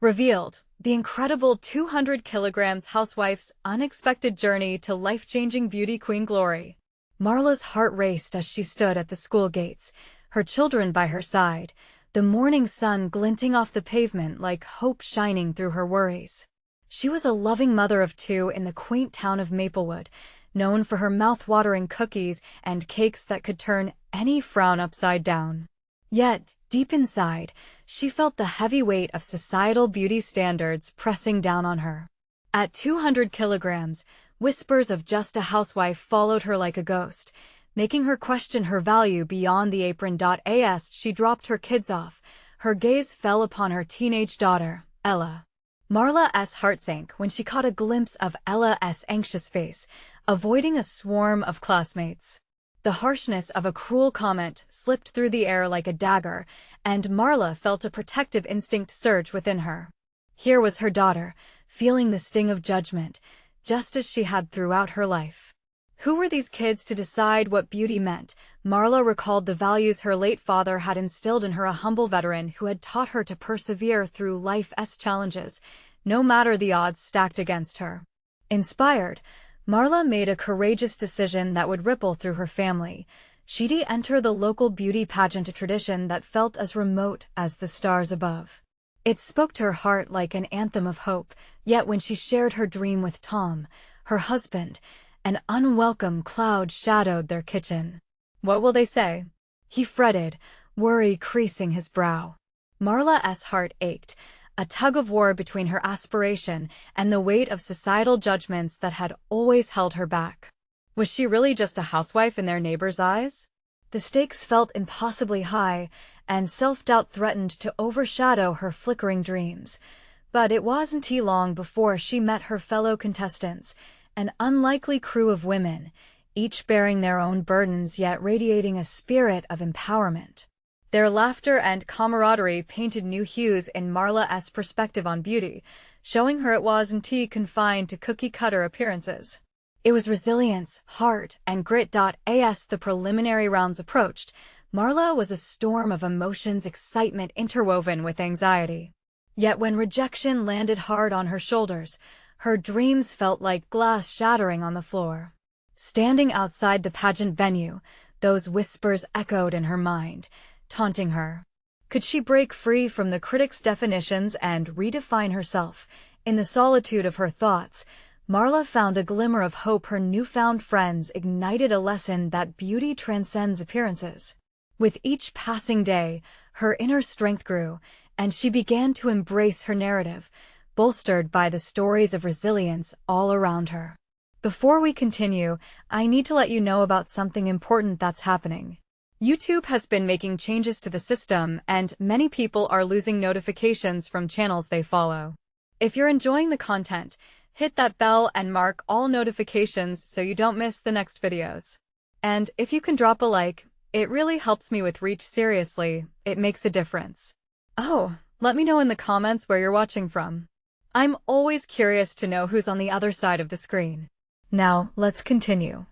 Revealed, the incredible 200 kg Housewife's unexpected journey to life-changing beauty queen glory. Marla's heart raced as she stood at the school gates, her children by her side, the morning sun glinting off the pavement like hope shining through her worries. She was a loving mother of two in the quaint town of Maplewood, known for her mouth-watering cookies and cakes that could turn any frown upside down. Yet, deep inside, she felt the heavy weight of societal beauty standards pressing down on her. At 200 kilograms, whispers of just a housewife followed her like a ghost, making her question her value beyond the apron. As she dropped her kids off, her gaze fell upon her teenage daughter, Ella. Marla's heart sank when she caught a glimpse of Ella's anxious face, avoiding a swarm of classmates. The harshness of a cruel comment slipped through the air like a dagger, and Marla felt a protective instinct surge within her. Here was her daughter, feeling the sting of judgment, just as she had throughout her life. Who were these kids to decide what beauty meant? Marla recalled the values her late father had instilled in her, a humble veteran who had taught her to persevere through life's challenges, no matter the odds stacked against her. Inspired, Marla made a courageous decision that would ripple through her family. She'd enter the local beauty pageant, a tradition that felt as remote as the stars above. It spoke to her heart like an anthem of hope, yet when she shared her dream with Tom, her husband, an unwelcome cloud shadowed their kitchen. What will they say? He fretted, worry creasing his brow. Marla's heart ached, a tug-of-war between her aspiration and the weight of societal judgments that had always held her back. Was she really just a housewife in their neighbors' eyes? The stakes felt impossibly high, and self-doubt threatened to overshadow her flickering dreams. But it wasn't long before she met her fellow contestants, an unlikely crew of women, each bearing their own burdens yet radiating a spirit of empowerment. Their laughter and camaraderie painted new hues in Marla's perspective on beauty, showing her it wasn't confined to cookie-cutter appearances. It was resilience, heart, and grit. As the preliminary rounds approached, Marla was a storm of emotions, excitement interwoven with anxiety. Yet when rejection landed hard on her shoulders, her dreams felt like glass shattering on the floor. Standing outside the pageant venue, those whispers echoed in her mind, taunting her. Could she break free from the critics' definitions and redefine herself? In the solitude of her thoughts, Marla found a glimmer of hope. Her newfound friends ignited a lesson that beauty transcends appearances. With each passing day, her inner strength grew, and she began to embrace her narrative, bolstered by the stories of resilience all around her. Before we continue, I need to let you know about something important that's happening. YouTube has been making changes to the system, and many people are losing notifications from channels they follow. If you're enjoying the content, hit that bell and mark all notifications so you don't miss the next videos. And if you can drop a like, it really helps me with reach. Seriously, it makes a difference. Oh, let me know in the comments where you're watching from. I'm always curious to know who's on the other side of the screen. Now, let's continue.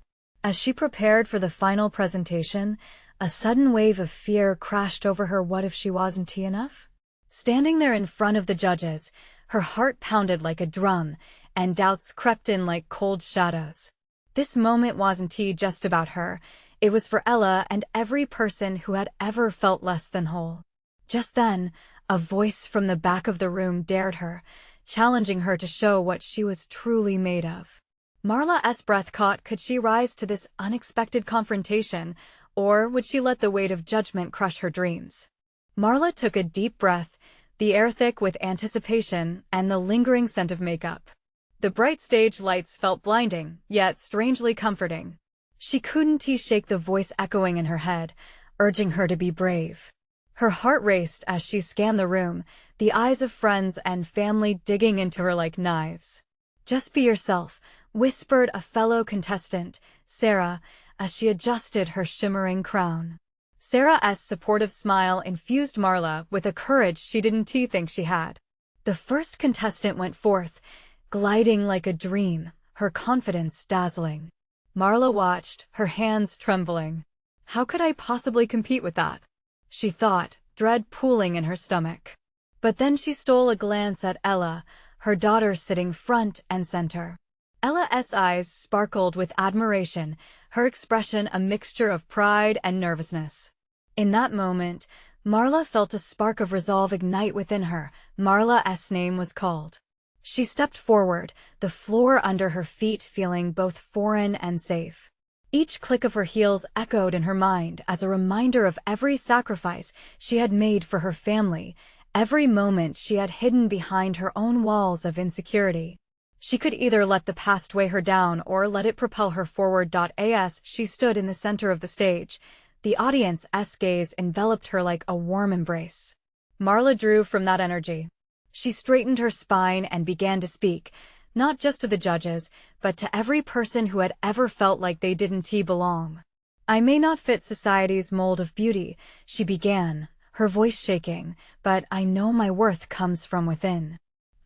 As she prepared for the final presentation, a sudden wave of fear crashed over her. What if she wasn't enough? Standing there in front of the judges, her heart pounded like a drum, and doubts crept in like cold shadows. This moment wasn't just about her. It was for Ella and every person who had ever felt less than whole. Just then, a voice from the back of the room dared her, challenging her to show what she was truly made of. Marla's breath caught. Could she rise to this unexpected confrontation, or would she let the weight of judgment crush her dreams? Marla took a deep breath, the air thick with anticipation and the lingering scent of makeup. The bright stage lights felt blinding, yet strangely comforting. She couldn't shake the voice echoing in her head, urging her to be brave. Her heart raced as she scanned the room, the eyes of friends and family digging into her like knives. Just be yourself, whispered a fellow contestant, Sarah, as she adjusted her shimmering crown. Sarah's supportive smile infused Marla with a courage she didn't think she had. The first contestant went forth, gliding like a dream, her confidence dazzling. Marla watched, her hands trembling. How could I possibly compete with that? She thought, dread pooling in her stomach. But then she stole a glance at Ella, her daughter sitting front and center. Ella's eyes sparkled with admiration, her expression a mixture of pride and nervousness. In that moment, Marla felt a spark of resolve ignite within her. Marla's name was called. She stepped forward, the floor under her feet feeling both foreign and safe. Each click of her heels echoed in her mind as a reminder of every sacrifice she had made for her family, every moment she had hidden behind her own walls of insecurity. She could either let the past weigh her down or let it propel her forward. As she stood in the center of the stage, the audience's gaze enveloped her like a warm embrace. Marla drew from that energy. She straightened her spine and began to speak, not just to the judges, but to every person who had ever felt like they didn't belong. "I may not fit society's mold of beauty," she began, her voice shaking, "but I know my worth comes from within.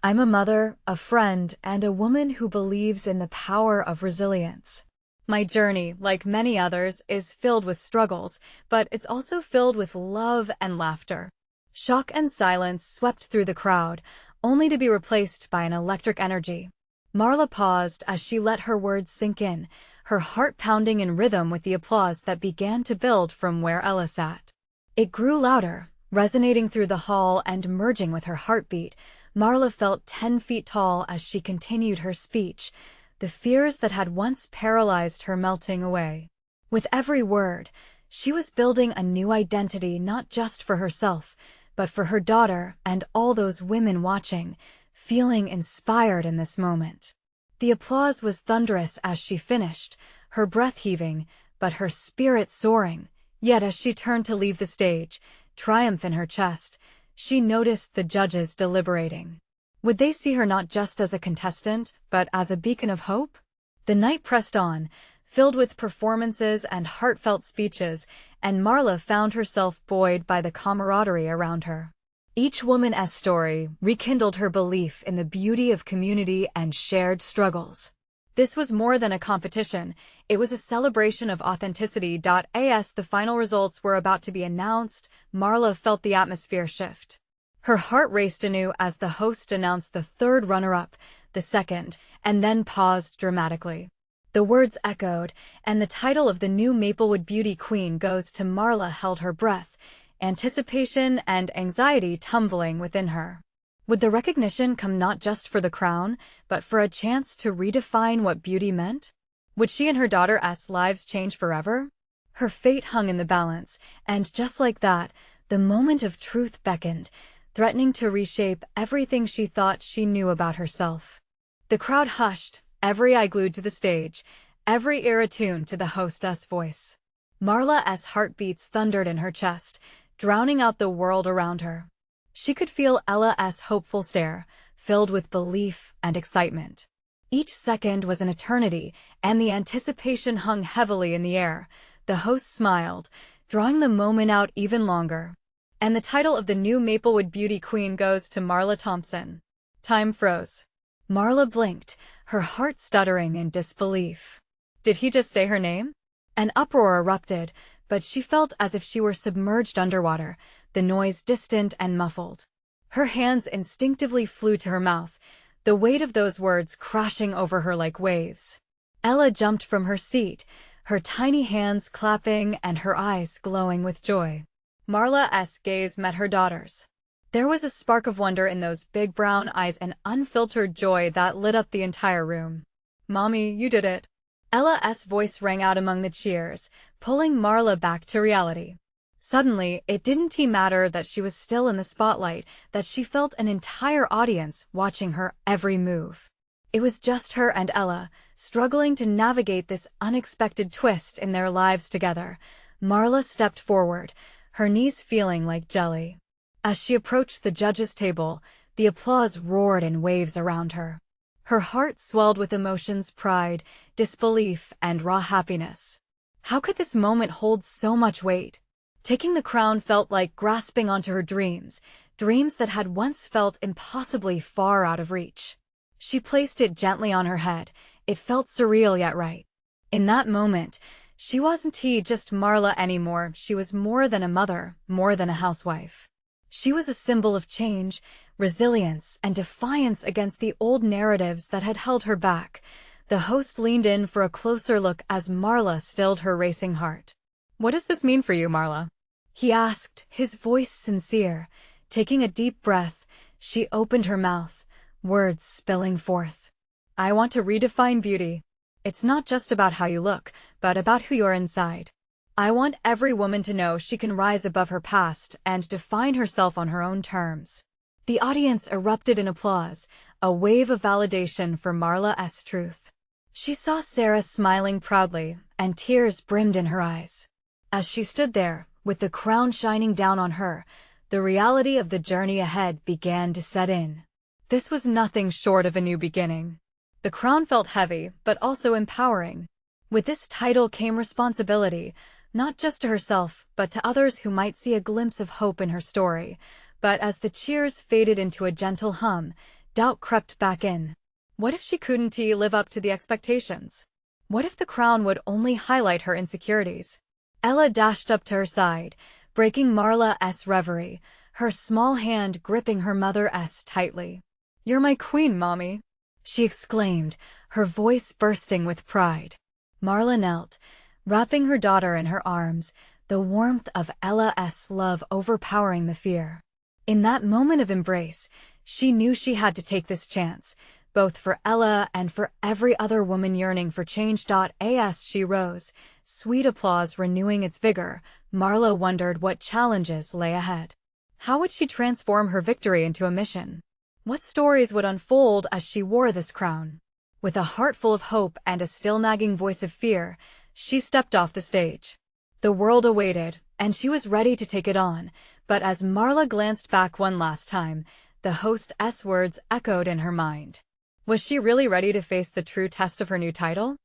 I'm a mother, a friend, and a woman who believes in the power of resilience. My journey, like many others, is filled with struggles, but it's also filled with love and laughter." Shock and silence swept through the crowd, only to be replaced by an electric energy. Marla paused as she let her words sink in, her heart pounding in rhythm with the applause that began to build from where Ella sat. It grew louder, resonating through the hall and merging with her heartbeat. Marla felt 10 feet tall as she continued her speech, the fears that had once paralyzed her melting away. With every word, she was building a new identity not just for herself, but for her daughter and all those women watching, feeling inspired in this moment. The applause was thunderous as she finished, her breath heaving, but her spirit soaring. Yet as she turned to leave the stage, triumph in her chest, she noticed the judges deliberating. Would they see her not just as a contestant, but as a beacon of hope? The night pressed on, filled with performances and heartfelt speeches, and Marla found herself buoyed by the camaraderie around her. Each woman's story rekindled her belief in the beauty of community and shared struggles. This was more than a competition, it was a celebration of authenticity. As the final results were about to be announced, Marla felt the atmosphere shift. Her heart raced anew as the host announced the third runner-up, the second, and then paused dramatically. The words echoed, and the title of the new Maplewood Beauty Queen goes to Marla held her breath, anticipation and anxiety tumbling within her. Would the recognition come not just for the crown, but for a chance to redefine what beauty meant? Would she and her daughter's lives change forever? Her fate hung in the balance, and just like that, the moment of truth beckoned, threatening to reshape everything she thought she knew about herself. The crowd hushed, every eye glued to the stage, every ear attuned to the hostess' voice. Marla's heartbeats thundered in her chest, drowning out the world around her. She could feel Ella's hopeful stare, filled with belief and excitement. Each second was an eternity, and the anticipation hung heavily in the air. The host smiled, drawing the moment out even longer. "And the title of the new Maplewood Beauty Queen goes to Marla Thompson." Time froze. Marla blinked, her heart stuttering in disbelief. Did he just say her name? An uproar erupted, but she felt as if she were submerged underwater, the noise distant and muffled. Her hands instinctively flew to her mouth, the weight of those words crashing over her like waves. Ella jumped from her seat, her tiny hands clapping and her eyes glowing with joy. Marla's gaze met her daughter's. There was a spark of wonder in those big brown eyes and unfiltered joy that lit up the entire room. "Mommy, you did it." Ella's voice rang out among the cheers, pulling Marla back to reality. Suddenly, it didn't matter that she was still in the spotlight, that she felt an entire audience watching her every move. It was just her and Ella, struggling to navigate this unexpected twist in their lives together. Marla stepped forward, her knees feeling like jelly. As she approached the judges' table, the applause roared in waves around her. Her heart swelled with emotions, pride, disbelief, and raw happiness. How could this moment hold so much weight? Taking the crown felt like grasping onto her dreams, dreams that had once felt impossibly far out of reach. She placed it gently on her head. It felt surreal yet right. In that moment, she wasn't just Marla anymore. She was more than a mother, more than a housewife. She was a symbol of change, resilience, and defiance against the old narratives that had held her back. The host leaned in for a closer look as Marla stilled her racing heart. "What does this mean for you, Marla?" he asked, his voice sincere. Taking a deep breath, she opened her mouth, words spilling forth. "I want to redefine beauty. It's not just about how you look, but about who you are inside. I want every woman to know she can rise above her past and define herself on her own terms." The audience erupted in applause, a wave of validation for Marla's truth. She saw Sarah smiling proudly, and tears brimmed in her eyes. As she stood there, with the crown shining down on her, the reality of the journey ahead began to set in. This was nothing short of a new beginning. The crown felt heavy, but also empowering. With this title came responsibility, not just to herself, but to others who might see a glimpse of hope in her story. But as the cheers faded into a gentle hum, doubt crept back in. What if she couldn't live up to the expectations? What if the crown would only highlight her insecurities? Ella dashed up to her side, breaking Marla's reverie, her small hand gripping her mother's tightly. "You're my queen, Mommy," she exclaimed, her voice bursting with pride. Marla knelt, wrapping her daughter in her arms, the warmth of Ella's love overpowering the fear. In that moment of embrace, she knew she had to take this chance, both for Ella and for every other woman yearning for change. As she rose, sweet applause renewing its vigor, Marla wondered what challenges lay ahead. How would she transform her victory into a mission? What stories would unfold as she wore this crown? With a heart full of hope and a still nagging voice of fear, she stepped off the stage. The world awaited, and she was ready to take it on, but as Marla glanced back one last time, the host's words echoed in her mind. Was she really ready to face the true test of her new title?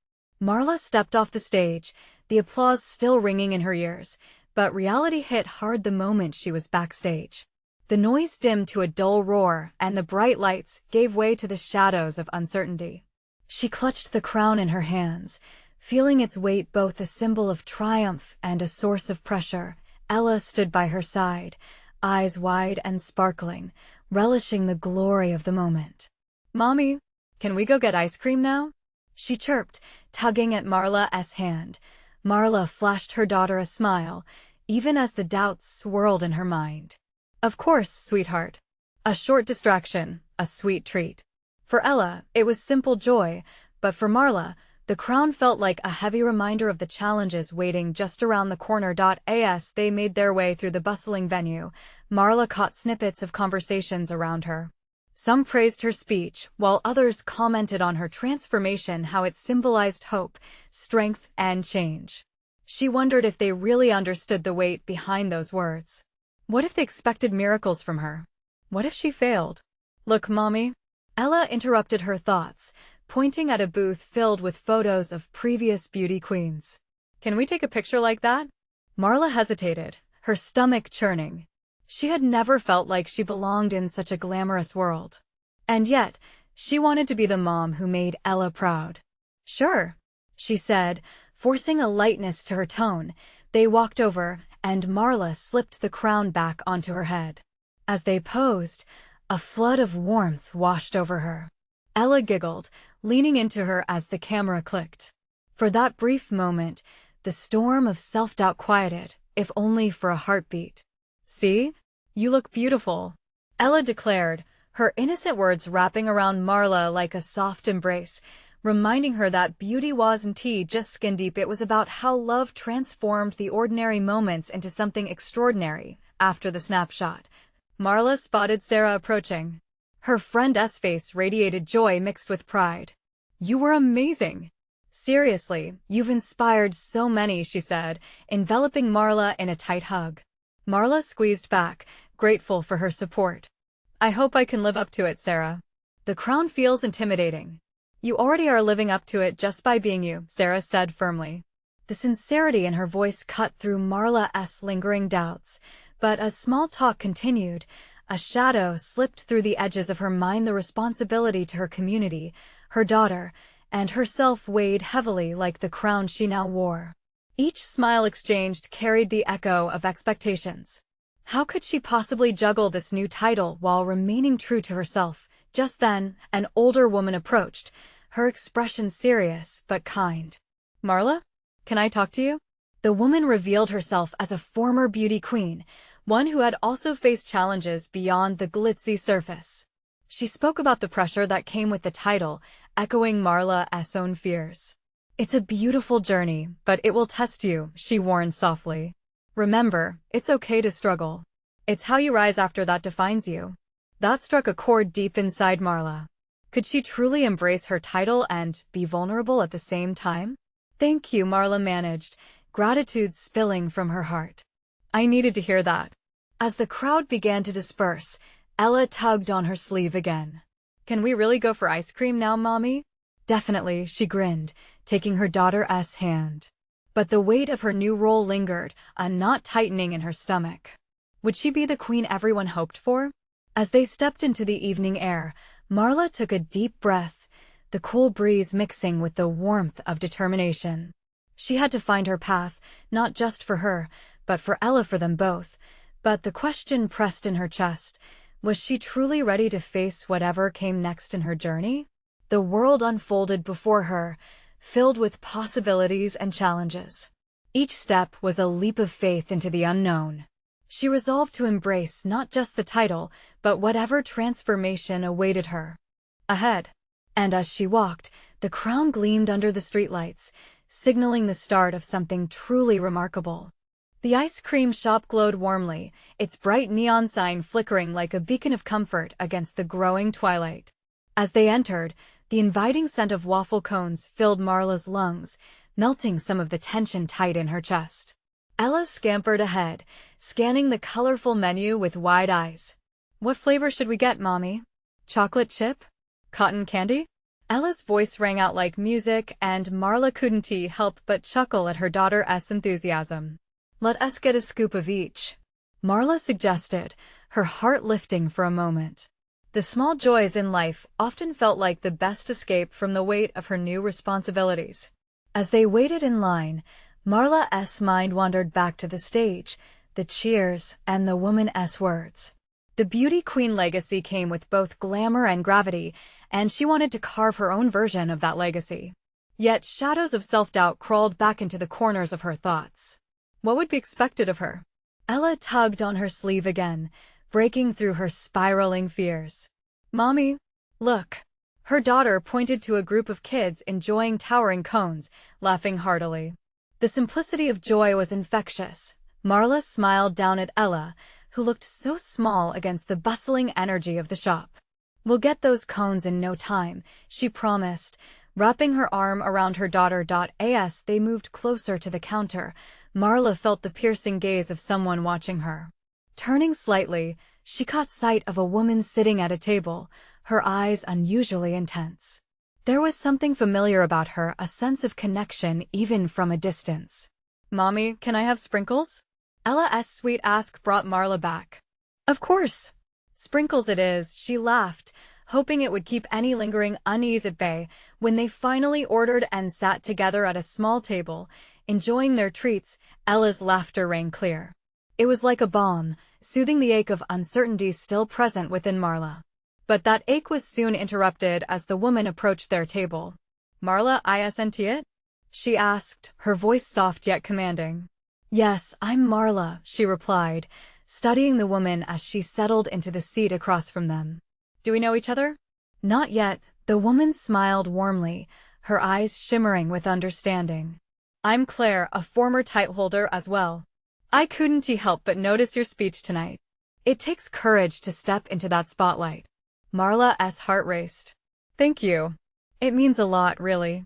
Marla stepped off the stage, the applause still ringing in her ears, but reality hit hard the moment she was backstage. The noise dimmed to a dull roar, and the bright lights gave way to the shadows of uncertainty. She clutched the crown in her hands, feeling its weight both a symbol of triumph and a source of pressure. Ella stood by her side, eyes wide and sparkling, relishing the glory of the moment. "Mommy, can we go get ice cream now?" she chirped, tugging at Marla's hand. Marla flashed her daughter a smile, even as the doubts swirled in her mind. "Of course, sweetheart." A short distraction, a sweet treat. For Ella, it was simple joy, but for Marla, the crown felt like a heavy reminder of the challenges waiting just around the corner. As they made their way through the bustling venue, Marla caught snippets of conversations around her. Some praised her speech, while others commented on her transformation, how it symbolized hope, strength, and change. She wondered if they really understood the weight behind those words. What if they expected miracles from her? What if she failed? "Look, Mommy." Ella interrupted her thoughts, pointing at a booth filled with photos of previous beauty queens. "Can we take a picture like that?" Marla hesitated, her stomach churning. She had never felt like she belonged in such a glamorous world. And yet, she wanted to be the mom who made Ella proud. "Sure," she said, forcing a lightness to her tone. They walked over, and Marla slipped the crown back onto her head. As they posed, a flood of warmth washed over her. Ella giggled, leaning into her as the camera clicked. For that brief moment, the storm of self-doubt quieted, if only for a heartbeat. "See? You look beautiful," Ella declared, her innocent words wrapping around Marla like a soft embrace, reminding her that beauty wasn't just skin deep. It was about how love transformed the ordinary moments into something extraordinary. After the snapshot, Marla spotted Sarah approaching. Her friend's face radiated joy mixed with pride. "You were amazing. Seriously, you've inspired so many," she said, enveloping Marla in a tight hug. Marla squeezed back, grateful for her support. "I hope I can live up to it, Sarah. The crown feels intimidating." "You already are living up to it just by being you," Sarah said firmly. The sincerity in her voice cut through Marla's lingering doubts, but as small talk continued, a shadow slipped through the edges of her mind. The responsibility to her community, her daughter, and herself weighed heavily like the crown she now wore. Each smile exchanged carried the echo of expectations. How could she possibly juggle this new title while remaining true to herself? Just then, an older woman approached, her expression serious but kind. Marla? Can I talk to you? The woman revealed herself as a former beauty queen, one who had also faced challenges beyond the glitzy surface. She spoke about the pressure that came with the title, echoing Marla's own fears. It's a beautiful journey, but it will test you, she warned softly. Remember, it's okay to struggle. It's how you rise after that defines you. That struck a chord deep inside Marla. Could she truly embrace her title and be vulnerable at the same time? Thank you, Marla managed, gratitude spilling from her heart. I needed to hear that. As the crowd began to disperse, Ella tugged on her sleeve again. Can we really go for ice cream now, Mommy? Definitely, she grinned, taking her daughter's hand. But the weight of her new role lingered, a knot tightening in her stomach. Would she be the queen everyone hoped for? As they stepped into the evening air, Marla took a deep breath, the cool breeze mixing with the warmth of determination. She had to find her path, not just for her, but for Ella, for them both. But the question pressed in her chest, was she truly ready to face whatever came next in her journey? The world unfolded before her, filled with possibilities and challenges. Each step was a leap of faith into the unknown. She resolved to embrace not just the title, but whatever transformation awaited her ahead. And as she walked, the crown gleamed under the streetlights, signaling the start of something truly remarkable. The ice cream shop glowed warmly, its bright neon sign flickering like a beacon of comfort against the growing twilight. As they entered, the inviting scent of waffle cones filled Marla's lungs, melting some of the tension tight in her chest. Ella scampered ahead, scanning the colorful menu with wide eyes. What flavor should we get, Mommy? Chocolate chip? Cotton candy? Ella's voice rang out like music, and Marla couldn't help but chuckle at her daughter's enthusiasm. Let us get a scoop of each, Marla suggested, her heart lifting for a moment. The small joys in life often felt like the best escape from the weight of her new responsibilities. As they waited in line, Marla's mind wandered back to the stage, the cheers, and the woman's words. The beauty queen legacy came with both glamour and gravity, and she wanted to carve her own version of that legacy. Yet shadows of self-doubt crawled back into the corners of her thoughts. What would be expected of her? Ella tugged on her sleeve again, breaking through her spiraling fears. Mommy, look. Her daughter pointed to a group of kids enjoying towering cones, laughing heartily. The simplicity of joy was infectious. Marla smiled down at Ella, who looked so small against the bustling energy of the shop. We'll get those cones in no time, she promised. Wrapping her arm around her daughter. As they moved closer to the counter, Marla felt the piercing gaze of someone watching her. Turning slightly, she caught sight of a woman sitting at a table, her eyes unusually intense. There was something familiar about her, a sense of connection even from a distance. Mommy, can I have sprinkles? Ella's sweet ask brought Marla back. Of course. Sprinkles it is, she laughed, hoping it would keep any lingering unease at bay. When they finally ordered and sat together at a small table, enjoying their treats, Ella's laughter rang clear. It was like a balm, soothing the ache of uncertainty still present within Marla. But that ache was soon interrupted as the woman approached their table. Marla, isn't it? She asked, her voice soft yet commanding. Yes, I'm Marla, she replied, studying the woman as she settled into the seat across from them. Do we know each other? Not yet, the woman smiled warmly, her eyes shimmering with understanding. I'm Claire, a former title holder as well. I couldn't help but notice your speech tonight. It takes courage to step into that spotlight. Marla's heart raced. Thank you. It means a lot, really.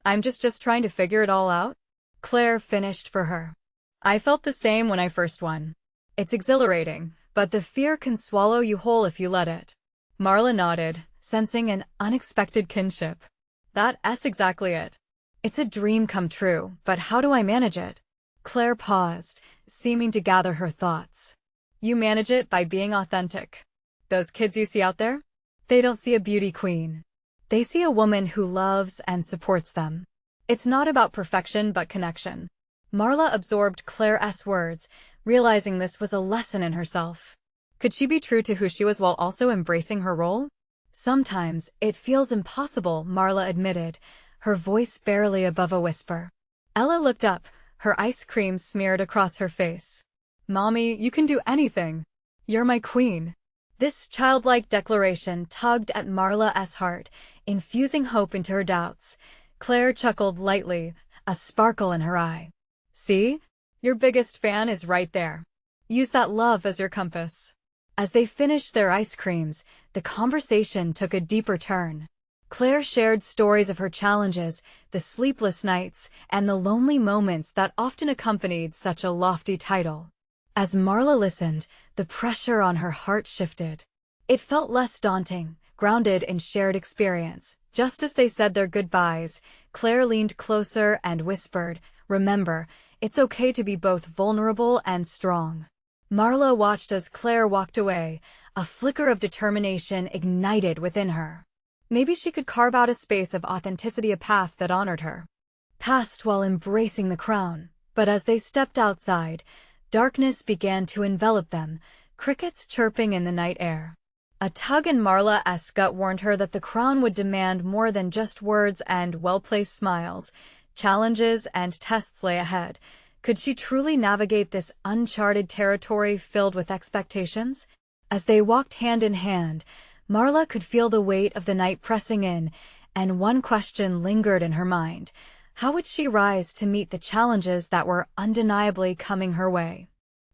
I'm just trying to figure it all out. Claire finished for her. I felt the same when I first won. It's exhilarating, but the fear can swallow you whole if you let it. Marla nodded, sensing an unexpected kinship. That's exactly it. It's a dream come true, but how do I manage it? Claire paused, seeming to gather her thoughts. You manage it by being authentic. Those kids you see out there? They don't see a beauty queen. They see a woman who loves and supports them. It's not about perfection but connection. Marla absorbed Claire's words, realizing this was a lesson in herself. Could she be true to who she was while also embracing her role? Sometimes it feels impossible, Marla admitted, her voice barely above a whisper. Ella looked up, her ice cream smeared across her face. Mommy, you can do anything. You're my queen. This childlike declaration tugged at Marla's heart, infusing hope into her doubts. Claire chuckled lightly, a sparkle in her eye. See? Your biggest fan is right there. Use that love as your compass. As they finished their ice creams, the conversation took a deeper turn. Claire shared stories of her challenges, the sleepless nights, and the lonely moments that often accompanied such a lofty title. As Marla listened, the pressure on her heart shifted. It felt less daunting, grounded in shared experience. Just as they said their goodbyes, Claire leaned closer and whispered, "Remember, it's okay to be both vulnerable and strong." Marla watched as Claire walked away, a flicker of determination ignited within her. Maybe she could carve out a space of authenticity, a path that honored her past while embracing the crown. But as they stepped outside, darkness began to envelop them, crickets chirping in the night air. A tug in Marla's gut warned her that the crown would demand more than just words and well-placed smiles. Challenges and tests lay ahead. Could she truly navigate this uncharted territory filled with expectations? As they walked hand in hand, Marla could feel the weight of the night pressing in, and one question lingered in her mind. How would she rise to meet the challenges that were undeniably coming her way?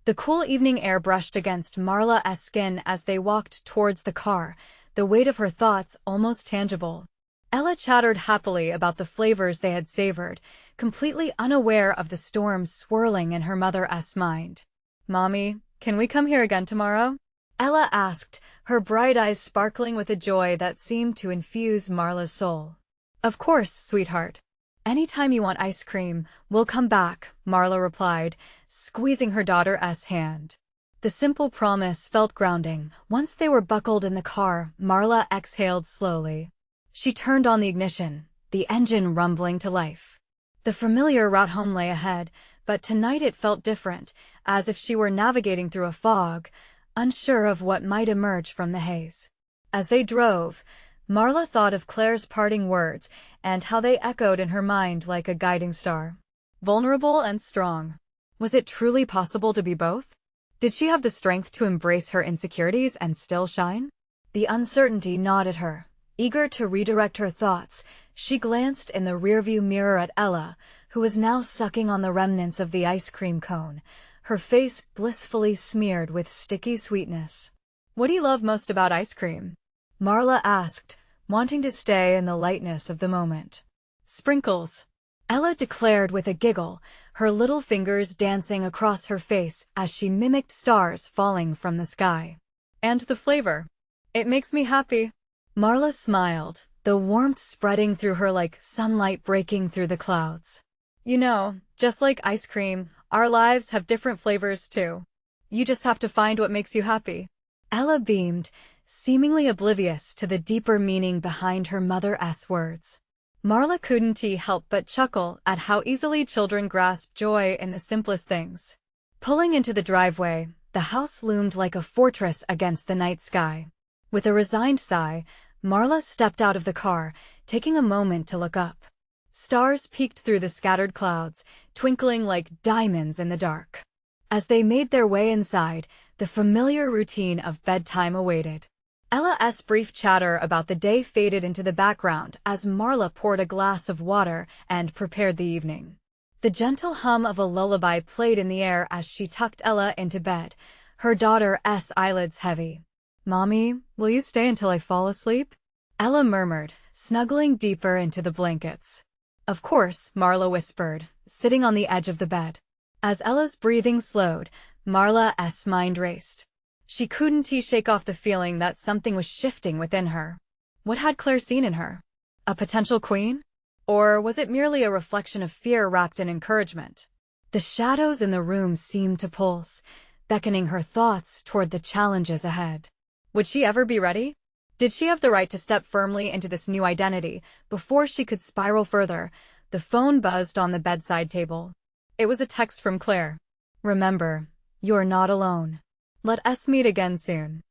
The cool evening air brushed against Marla's skin as they walked towards the car, the weight of her thoughts almost tangible. Ella chattered happily about the flavors they had savored, completely unaware of the storm swirling in her mother's mind. "Mommy, can we come here again tomorrow?" Ella asked, her bright eyes sparkling with a joy that seemed to infuse Marla's soul. "Of course, sweetheart. Anytime you want ice cream, we'll come back," Marla replied, squeezing her daughter's hand. The simple promise felt grounding. Once they were buckled in the car, Marla exhaled slowly. She turned on the ignition, the engine rumbling to life. The familiar route home lay ahead, but tonight it felt different, as if she were navigating through a fog, unsure of what might emerge from the haze. As they drove, Marla thought of Claire's parting words and how they echoed in her mind like a guiding star. Vulnerable and strong. Was it truly possible to be both? Did she have the strength to embrace her insecurities and still shine? The uncertainty gnawed at her. Eager to redirect her thoughts, she glanced in the rearview mirror at Ella, who was now sucking on the remnants of the ice cream cone, her face blissfully smeared with sticky sweetness. "What do you love most about ice cream?" Marla asked, wanting to stay in the lightness of the moment. "Sprinkles," Ella declared with a giggle, her little fingers dancing across her face as she mimicked stars falling from the sky. "And the flavor. It makes me happy." Marla smiled, the warmth spreading through her like sunlight breaking through the clouds. "You know, just like ice cream, our lives have different flavors too. You just have to find what makes you happy." Ella beamed, seemingly oblivious to the deeper meaning behind her mother's words. Marla couldn't help but chuckle at how easily children grasp joy in the simplest things. Pulling into the driveway, the house loomed like a fortress against the night sky. With a resigned sigh, Marla stepped out of the car, taking a moment to look up. Stars peeked through the scattered clouds, twinkling like diamonds in the dark. As they made their way inside, the familiar routine of bedtime awaited. Ella's brief chatter about the day faded into the background as Marla poured a glass of water and prepared the evening. The gentle hum of a lullaby played in the air as she tucked Ella into bed, her daughter's eyelids heavy. "Mommy, will you stay until I fall asleep?" Ella murmured, snuggling deeper into the blankets. "Of course," Marla whispered, sitting on the edge of the bed. As Ella's breathing slowed, Marla's mind raced. She couldn't shake off the feeling that something was shifting within her. What had Claire seen in her? A potential queen? Or was it merely a reflection of fear wrapped in encouragement? The shadows in the room seemed to pulse, beckoning her thoughts toward the challenges ahead. Would she ever be ready? Did she have the right to step firmly into this new identity before she could spiral further? The phone buzzed on the bedside table. It was a text from Claire. "Remember, you're not alone. Let us meet again soon.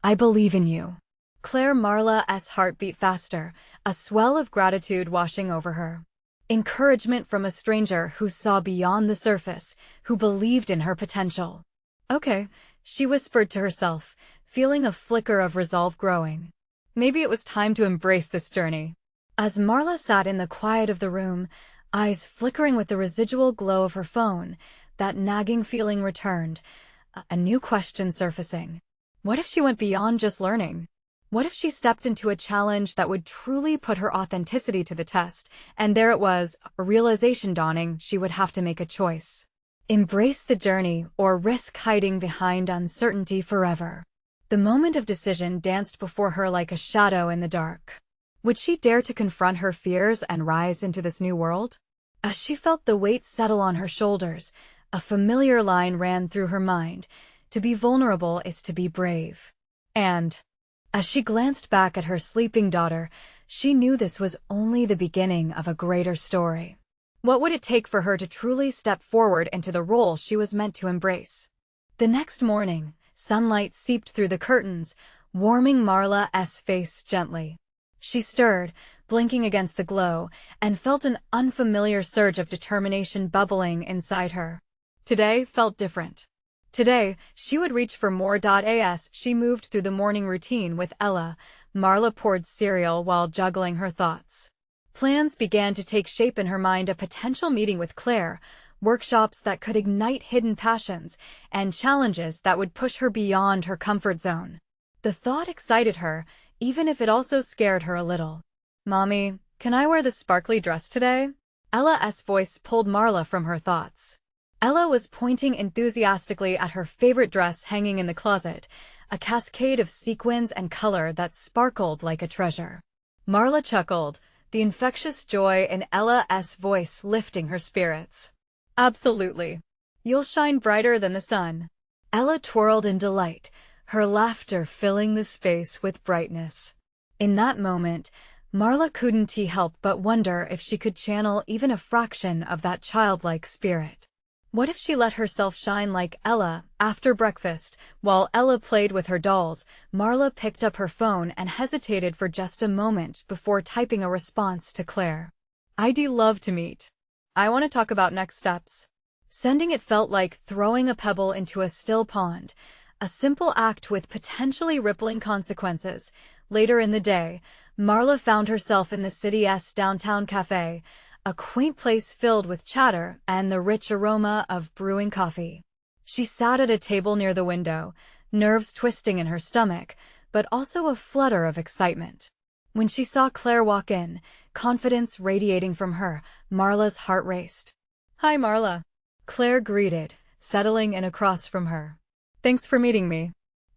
I believe in you." Marla's heart beat faster, a swell of gratitude washing over her. Encouragement from a stranger who saw beyond the surface, who believed in her potential. Okay, she whispered to herself, feeling a flicker of resolve growing. Maybe it was time to embrace this journey. As Marla sat in the quiet of the room, eyes flickering with the residual glow of her phone, that nagging feeling returned, a new question surfacing. What if she went beyond just learning? What if she stepped into a challenge that would truly put her authenticity to the test, and there it was, a realization dawning, she would have to make a choice. Embrace the journey or risk hiding behind uncertainty forever. The moment of decision danced before her like a shadow in the dark. Would she dare to confront her fears and rise into this new world? As she felt the weight settle on her shoulders, a familiar line ran through her mind. To be vulnerable is to be brave. And as she glanced back at her sleeping daughter, she knew this was only the beginning of a greater story. What would it take for her to truly step forward into the role she was meant to embrace? The next morning, sunlight seeped through the curtains, warming Marla's face gently. She stirred, blinking against the glow, and felt an unfamiliar surge of determination bubbling inside her. Today felt different. Today, she would reach for more. As she moved through the morning routine with Ella, Marla poured cereal while juggling her thoughts. Plans began to take shape in her mind: a potential meeting with Claire, workshops that could ignite hidden passions, and challenges that would push her beyond her comfort zone. The thought excited her, even if it also scared her a little. "Mommy, can I wear the sparkly dress today?" Ella's voice pulled Marla from her thoughts. Ella was pointing enthusiastically at her favorite dress hanging in the closet, a cascade of sequins and color that sparkled like a treasure. Marla chuckled, the infectious joy in Ella's voice lifting her spirits. "Absolutely. You'll shine brighter than the sun." Ella twirled in delight, her laughter filling the space with brightness. In that moment, Marla couldn't help but wonder if she could channel even a fraction of that childlike spirit. What if she let herself shine like Ella? After breakfast, while Ella played with her dolls, Marla picked up her phone and hesitated for just a moment before typing a response to Claire. "I'd love to meet. I want to talk about next steps." Sending it felt like throwing a pebble into a still pond, a simple act with potentially rippling consequences. Later in the day, Marla found herself in the city's downtown cafe, a quaint place filled with chatter and the rich aroma of brewing coffee. She sat at a table near the window, nerves twisting in her stomach, but also a flutter of excitement. When she saw Claire walk in, confidence radiating from her, Marla's heart raced. "Hi, Marla," Claire greeted, settling in across from her. "Thanks for meeting me.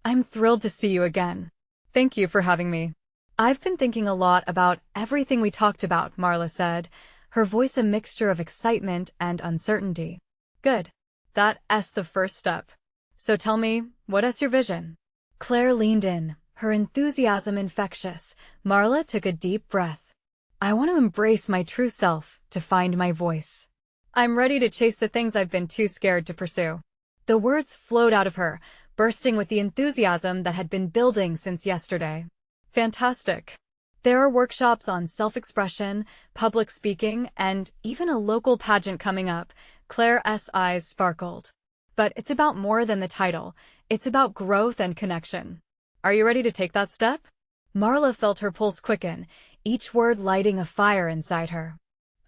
I'm thrilled to see you again." "Thank you for having me. I've been thinking a lot about everything we talked about," Marla said, her voice a mixture of excitement and uncertainty. "Good. That's the first step. So tell me, what is your vision?" Claire leaned in, her enthusiasm infectious. Marla took a deep breath. "I want to embrace my true self, to find my voice. I'm ready to chase the things I've been too scared to pursue." The words flowed out of her, bursting with the enthusiasm that had been building since yesterday. "Fantastic. There are workshops on self-expression, public speaking, and even a local pageant coming up." Claire's eyes sparkled. "But it's about more than the title. It's about growth and connection. Are you ready to take that step?" Marla felt her pulse quicken, each word lighting a fire inside her.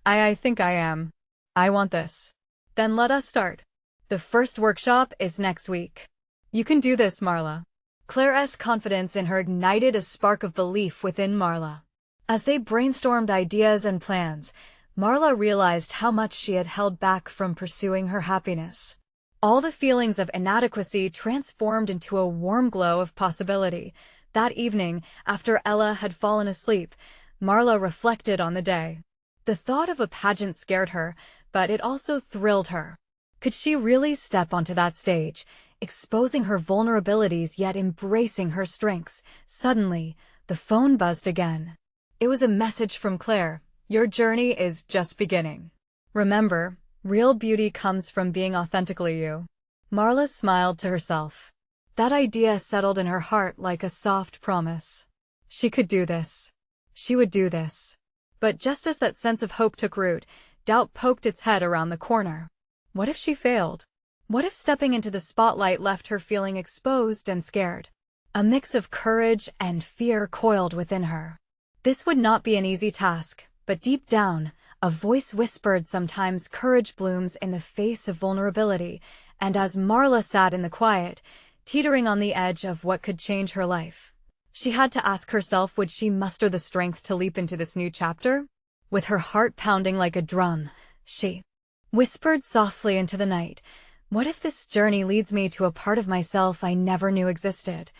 I think I am. I want this." "Then let us start. The first workshop is next week. You can do this, Marla." Claire's confidence in her ignited a spark of belief within Marla. As they brainstormed ideas and plans, Marla realized how much she had held back from pursuing her happiness. All the feelings of inadequacy transformed into a warm glow of possibility. That evening, after Ella had fallen asleep, Marla reflected on the day. The thought of a pageant scared her, but it also thrilled her. Could she really step onto that stage, exposing her vulnerabilities yet embracing her strengths? Suddenly, the phone buzzed again. It was a message from Claire. "Your journey is just beginning. Remember, Real beauty comes from being authentically you. Marla smiled to herself. That idea settled in her heart like a soft promise. She could do this. She would do this. But just as that sense of hope took root, doubt poked its head around the corner. What if she failed? What if stepping into the spotlight left her feeling exposed and scared? A mix of courage and fear coiled within her. This would not be an easy task, but deep down, a voice whispered sometimes courage blooms in the face of vulnerability, and as Marla sat in the quiet, teetering on the edge of what could change her life, she had to ask herself, would she muster the strength to leap into this new chapter? With her heart pounding like a drum, she whispered softly into the night, what if this journey leads me to a part of myself I never knew existed?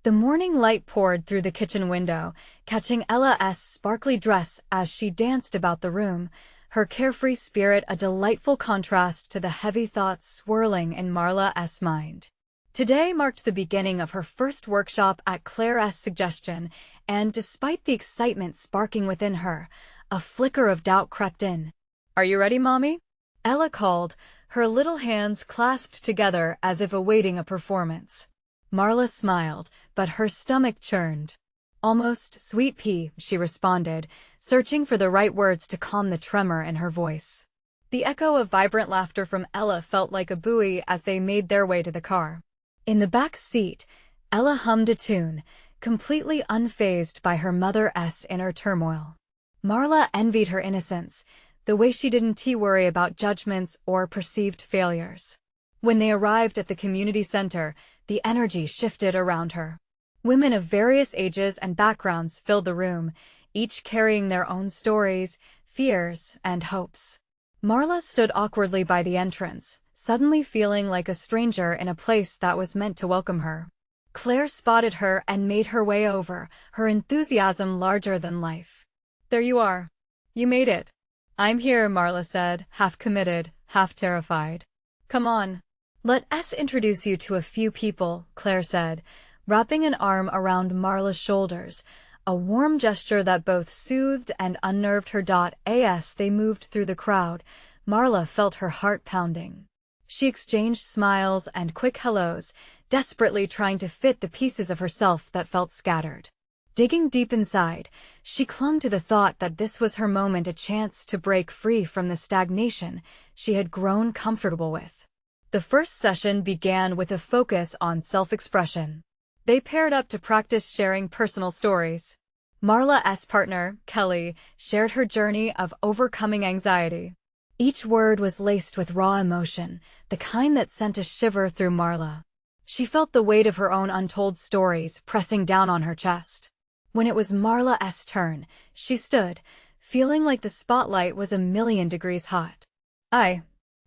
The morning light poured through the kitchen window, catching Ella's sparkly dress as she danced about the room, her carefree spirit a delightful contrast to the heavy thoughts swirling in Marla's mind. Today marked the beginning of her first workshop at Claire's suggestion, and despite the excitement sparking within her, a flicker of doubt crept in. "Are you ready, Mommy?" Ella called, her little hands clasped together as if awaiting a performance. Marla smiled, but her stomach churned. "Almost, sweet pea," she responded, searching for the right words to calm the tremor in her voice. The echo of vibrant laughter from Ella felt like a buoy as they made their way to the car. In the back seat, Ella hummed a tune, completely unfazed by her mother's inner turmoil. Marla envied her innocence, the way she didn't worry about judgments or perceived failures. When they arrived at the community center, the energy shifted around her. Women of various ages and backgrounds filled the room, each carrying their own stories, fears, and hopes. Marla stood awkwardly by the entrance, suddenly feeling like a stranger in a place that was meant to welcome her. Claire spotted her and made her way over, her enthusiasm larger than life. "There you are. You made it." "I'm here," Marla said, half committed, half terrified. "Come on. Let us introduce you to a few people," Claire said, wrapping an arm around Marla's shoulders, a warm gesture that both soothed and unnerved her. As they moved through the crowd, Marla felt her heart pounding. She exchanged smiles and quick hellos, desperately trying to fit the pieces of herself that felt scattered. Digging deep inside, she clung to the thought that this was her moment, a chance to break free from the stagnation she had grown comfortable with. The first session began with a focus on self-expression. They paired up to practice sharing personal stories. Marla's partner, Kelly, shared her journey of overcoming anxiety. Each word was laced with raw emotion, the kind that sent a shiver through Marla. She felt the weight of her own untold stories pressing down on her chest. When it was Marla's turn, she stood, feeling like the spotlight was 1,000,000 degrees hot.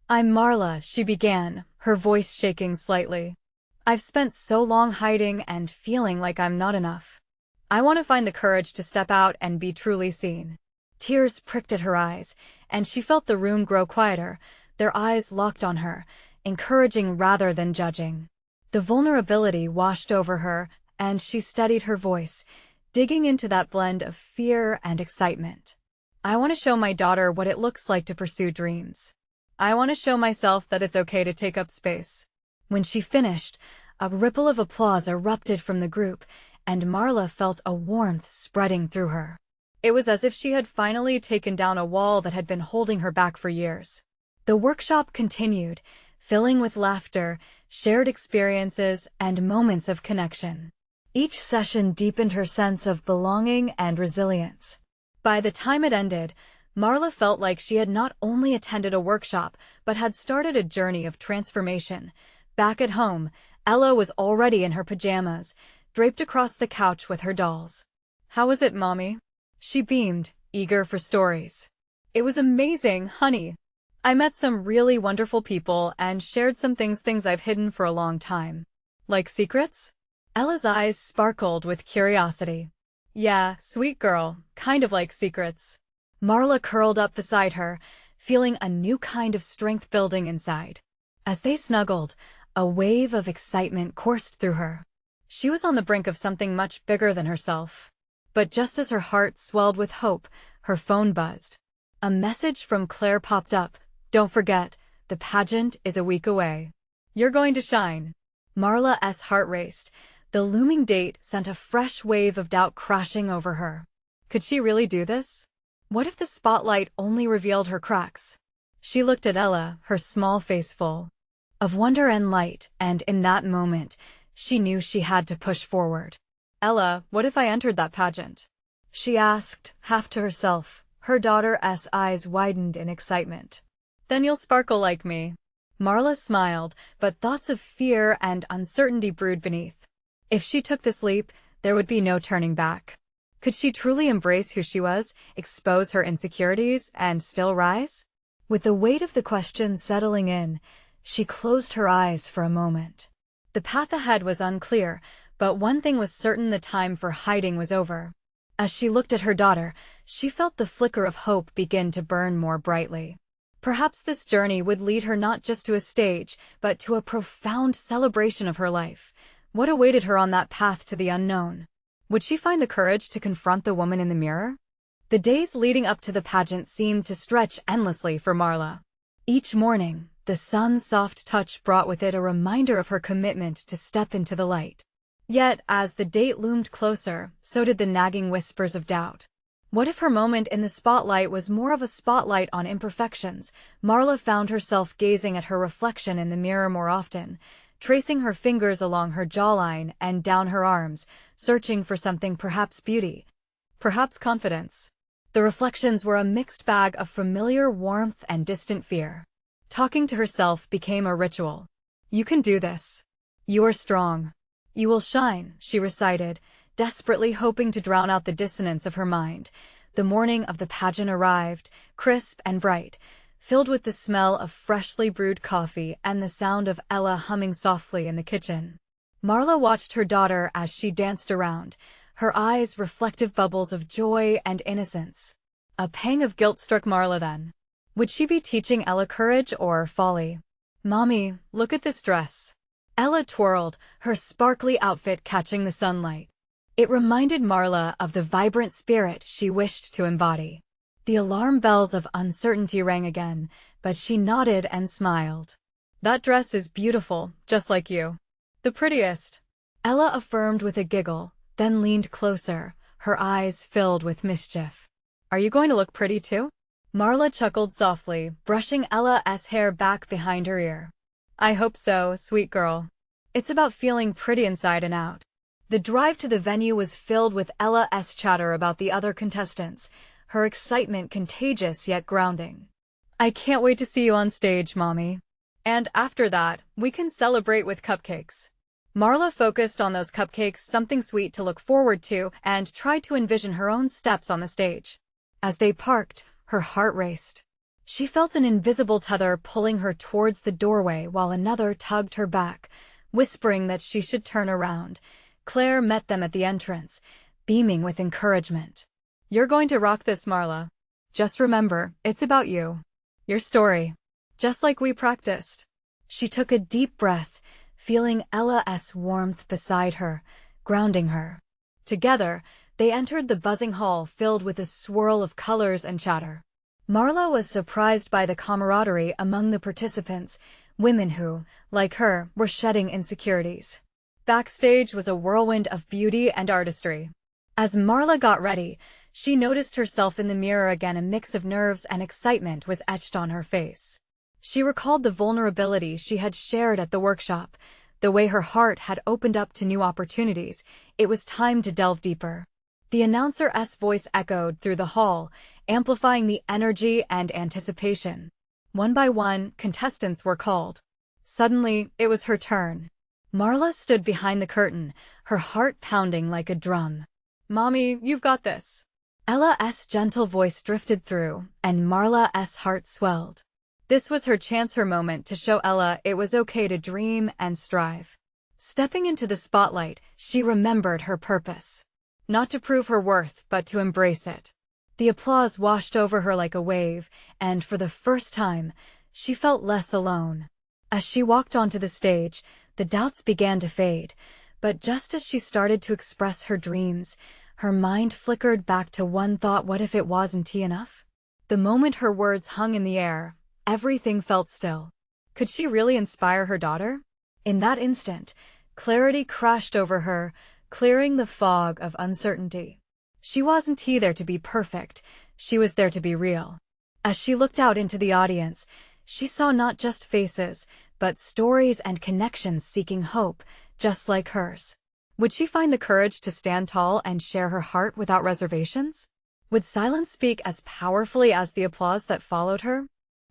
I'm Marla," she began, her voice shaking slightly. "I've spent so long hiding and feeling like I'm not enough. I want to find the courage to step out and be truly seen." Tears pricked at her eyes, and she felt the room grow quieter, their eyes locked on her, encouraging rather than judging. The vulnerability washed over her, and she steadied her voice, digging into that blend of fear and excitement. "I want to show my daughter what it looks like to pursue dreams. I want to show myself that it's okay to take up space." When she finished, a ripple of applause erupted from the group, and Marla felt a warmth spreading through her. It was as if she had finally taken down a wall that had been holding her back for years. The workshop continued, filling with laughter, shared experiences, and moments of connection. Each session deepened her sense of belonging and resilience. By the time it ended, Marla felt like she had not only attended a workshop, but had started a journey of transformation. Back at home, Ella was already in her pajamas, draped across the couch with her dolls. "How was it, Mommy?" She beamed, eager for stories. "It was amazing, honey. I met some really wonderful people and shared some things I've hidden for a long time." "Like secrets?" Ella's eyes sparkled with curiosity. "Yeah, sweet girl, kind of like secrets." Marla curled up beside her, feeling a new kind of strength building inside. As they snuggled, a wave of excitement coursed through her. She was on the brink of something much bigger than herself. But just as her heart swelled with hope, her phone buzzed. A message from Claire popped up. Don't forget, the pageant is a week away. You're going to shine. Marla's heart raced. The looming date sent a fresh wave of doubt crashing over her. Could she really do this? What if the spotlight only revealed her cracks? She looked at Ella, her small face full of wonder and light, and in that moment, she knew she had to push forward. Ella, what if I entered that pageant? She asked, half to herself. Her daughter's eyes widened in excitement. Then you'll sparkle like me. Marla smiled, but thoughts of fear and uncertainty brewed beneath. If she took this leap, there would be no turning back. Could she truly embrace who she was, expose her insecurities, and still rise? With the weight of the question settling in, she closed her eyes for a moment. The path ahead was unclear, but one thing was certain: the time for hiding was over. As she looked at her daughter, she felt the flicker of hope begin to burn more brightly. Perhaps this journey would lead her not just to a stage, but to a profound celebration of her life. What awaited her on that path to the unknown? Would she find the courage to confront the woman in the mirror? The days leading up to the pageant seemed to stretch endlessly for Marla. Each morning, the sun's soft touch brought with it a reminder of her commitment to step into the light. Yet, as the date loomed closer, so did the nagging whispers of doubt. What if her moment in the spotlight was more of a spotlight on imperfections? Marla found herself gazing at her reflection in the mirror more often, tracing her fingers along her jawline and down her arms, searching for something, perhaps beauty, perhaps confidence. The reflections were a mixed bag of familiar warmth and distant fear. Talking to herself became a ritual. You can do this. You are strong. You will shine, she recited, desperately hoping to drown out the dissonance of her mind. The morning of the pageant arrived, crisp and bright, filled with the smell of freshly brewed coffee and the sound of Ella humming softly in the kitchen. Marla watched her daughter as she danced around, her eyes reflective bubbles of joy and innocence. A pang of guilt struck Marla then. Would she be teaching Ella courage or folly? Mommy, look at this dress. Ella twirled, her sparkly outfit catching the sunlight. It reminded Marla of the vibrant spirit she wished to embody. The alarm bells of uncertainty rang again, but she nodded and smiled. That dress is beautiful, just like you. The prettiest. Ella affirmed with a giggle, then leaned closer, her eyes filled with mischief. Are you going to look pretty too? Marla chuckled softly, brushing Ella's hair back behind her ear. I hope so, sweet girl. It's about feeling pretty inside and out. The drive to the venue was filled with Ella's chatter about the other contestants, her excitement contagious yet grounding. I can't wait to see you on stage, Mommy. And after that, we can celebrate with cupcakes. Marla focused on those cupcakes, something sweet to look forward to, and tried to envision her own steps on the stage. As they parked, her heart raced. She felt an invisible tether pulling her towards the doorway while another tugged her back, whispering that she should turn around. Claire met them at the entrance, beaming with encouragement. You're going to rock this, Marla. Just remember, it's about you. Your story. Just like we practiced. She took a deep breath, feeling Ella's warmth beside her, grounding her. Together, they entered the buzzing hall filled with a swirl of colors and chatter. Marla was surprised by the camaraderie among the participants, women who, like her, were shedding insecurities. Backstage was a whirlwind of beauty and artistry. As Marla got ready, she noticed herself in the mirror again. A mix of nerves and excitement was etched on her face. She recalled the vulnerability she had shared at the workshop, the way her heart had opened up to new opportunities. It was time to delve deeper. The announcer's voice echoed through the hall, amplifying the energy and anticipation. One by one, contestants were called. Suddenly, it was her turn. Marla stood behind the curtain, her heart pounding like a drum. Mommy, you've got this. Ella's gentle voice drifted through, and Marla's heart swelled. This was her chance, her moment to show Ella it was okay to dream and strive. Stepping into the spotlight, she remembered her purpose. Not to prove her worth, but to embrace it. The applause washed over her like a wave, and for the first time, she felt less alone. As she walked onto the stage, the doubts began to fade, but just as she started to express her dreams, her mind flickered back to one thought: what if it wasn't enough? The moment her words hung in the air, everything felt still. Could she really inspire her daughter? In that instant, clarity crashed over her, clearing the fog of uncertainty. She wasn't there to be perfect, she was there to be real. As she looked out into the audience, she saw not just faces, but stories and connections seeking hope, just like hers. Would she find the courage to stand tall and share her heart without reservations? Would silence speak as powerfully as the applause that followed her?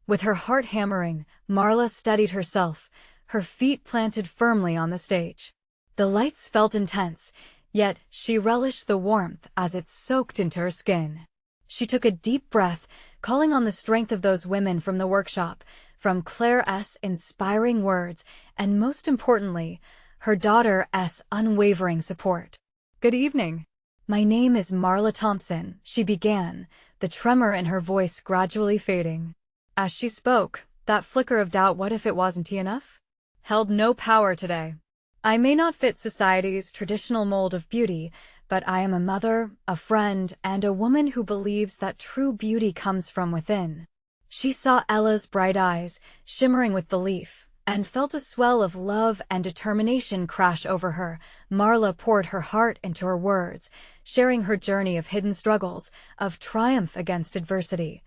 With her heart hammering, Marla steadied herself, her feet planted firmly on the stage. The lights felt intense, yet she relished the warmth as it soaked into her skin. She took a deep breath, calling on the strength of those women from the workshop, from Claire's inspiring words, and most importantly, her daughter's unwavering support. "Good evening. My name is Marla Thompson," she began, the tremor in her voice gradually fading. As she spoke, that flicker of doubt, what if it wasn't enough, held no power today. "I may not fit society's traditional mold of beauty, but I am a mother, a friend, and a woman who believes that true beauty comes from within." She saw Ella's bright eyes, shimmering with belief, and felt a swell of love and determination crash over her. Marla poured her heart into her words, sharing her journey of hidden struggles, of triumph against adversity,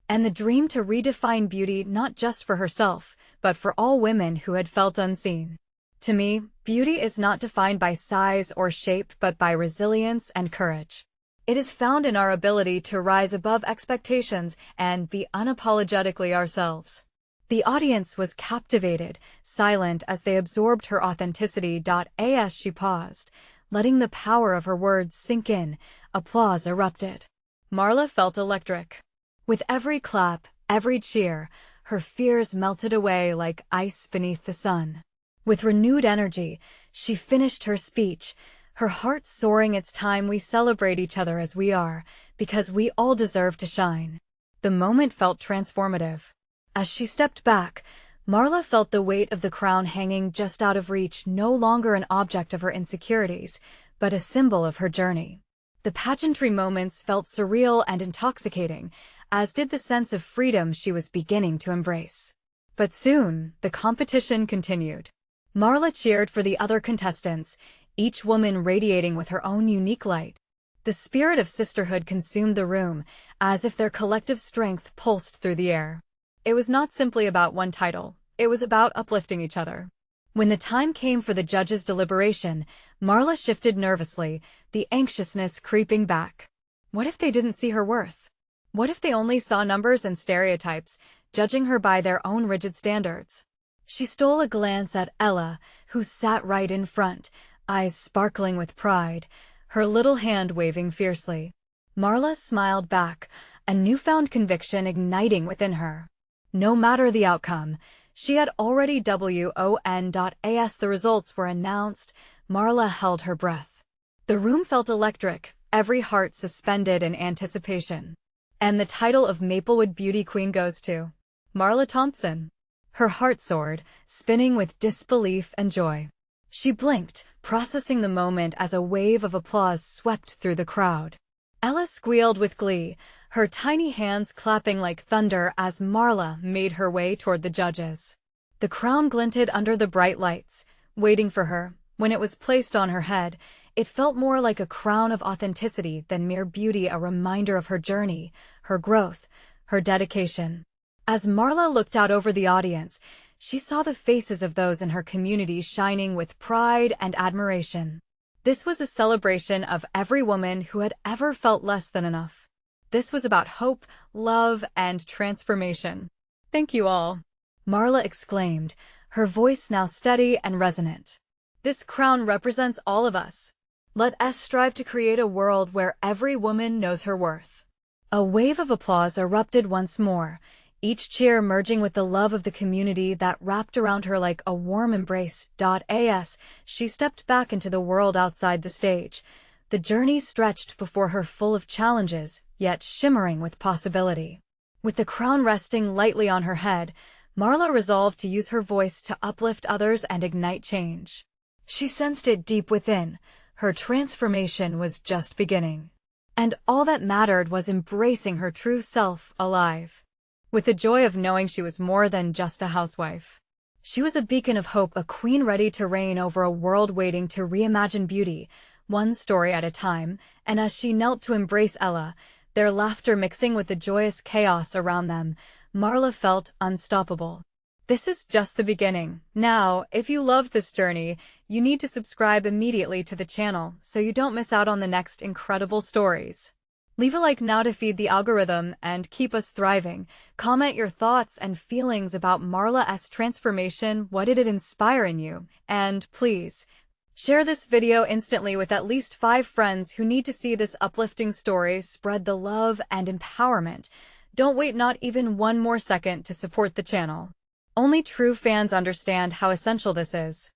and the dream to redefine beauty not just for herself, but for all women who had felt unseen. "To me, beauty is not defined by size or shape but by resilience and courage. It is found in our ability to rise above expectations and be unapologetically ourselves." The audience was captivated, silent as they absorbed her authenticity. As she paused, letting the power of her words sink in, applause erupted. Marla felt electric. With every clap, every cheer, her fears melted away like ice beneath the sun. With renewed energy, she finished her speech, her heart soaring. "It's time we celebrate each other as we are, because we all deserve to shine." The moment felt transformative. As she stepped back, Marla felt the weight of the crown hanging just out of reach, no longer an object of her insecurities, but a symbol of her journey. The pageantry moments felt surreal and intoxicating, as did the sense of freedom she was beginning to embrace. But soon, the competition continued. Marla cheered for the other contestants, each woman radiating with her own unique light. The spirit of sisterhood consumed the room, as if their collective strength pulsed through the air. It was not simply about one title, it was about uplifting each other. When the time came for the judges' deliberation, Marla shifted nervously, the anxiousness creeping back. What if they didn't see her worth? What if they only saw numbers and stereotypes, judging her by their own rigid standards? She stole a glance at Ella, who sat right in front, eyes sparkling with pride, her little hand waving fiercely. Marla smiled back, a newfound conviction igniting within her. No matter the outcome, she had already won. As the results were announced, Marla held her breath. The room felt electric, every heart suspended in anticipation. And the title of Maplewood Beauty Queen goes to Marla Thompson. Her heart soared, spinning with disbelief and joy. She blinked, processing the moment as a wave of applause swept through the crowd. Ella squealed with glee, her tiny hands clapping like thunder as Marla made her way toward the judges. The crown glinted under the bright lights, waiting for her. When it was placed on her head, it felt more like a crown of authenticity than mere beauty, a reminder of her journey, her growth, her dedication. As Marla looked out over the audience, she saw the faces of those in her community shining with pride and admiration. This was a celebration of every woman who had ever felt less than enough. This was about hope, love, and transformation. "Thank you all," Marla exclaimed, her voice now steady and resonant. "This crown represents all of us. Let us strive to create a world where every woman knows her worth." A wave of applause erupted once more, each cheer merging with the love of the community that wrapped around her like a warm embrace. As she stepped back into the world outside the stage, the journey stretched before her, full of challenges, yet shimmering with possibility. With the crown resting lightly on her head, Marla resolved to use her voice to uplift others and ignite change. She sensed it deep within. Her transformation was just beginning. And all that mattered was embracing her true self alive. with the joy of knowing she was more than just a housewife. She was a beacon of hope, a queen ready to reign over a world waiting to reimagine beauty, one story at a time, and as she knelt to embrace Ella, their laughter mixing with the joyous chaos around them, Marla felt unstoppable. This is just the beginning. Now, if you loved this journey, you need to subscribe immediately to the channel so you don't miss out on the next incredible stories. Leave a like now to feed the algorithm and keep us thriving. Comment your thoughts and feelings about Marla's transformation. What did it inspire in you? And please, share this video instantly with at least 5 friends who need to see this uplifting story. Spread the love and empowerment. Don't wait not even one more second to support the channel. Only true fans understand how essential this is.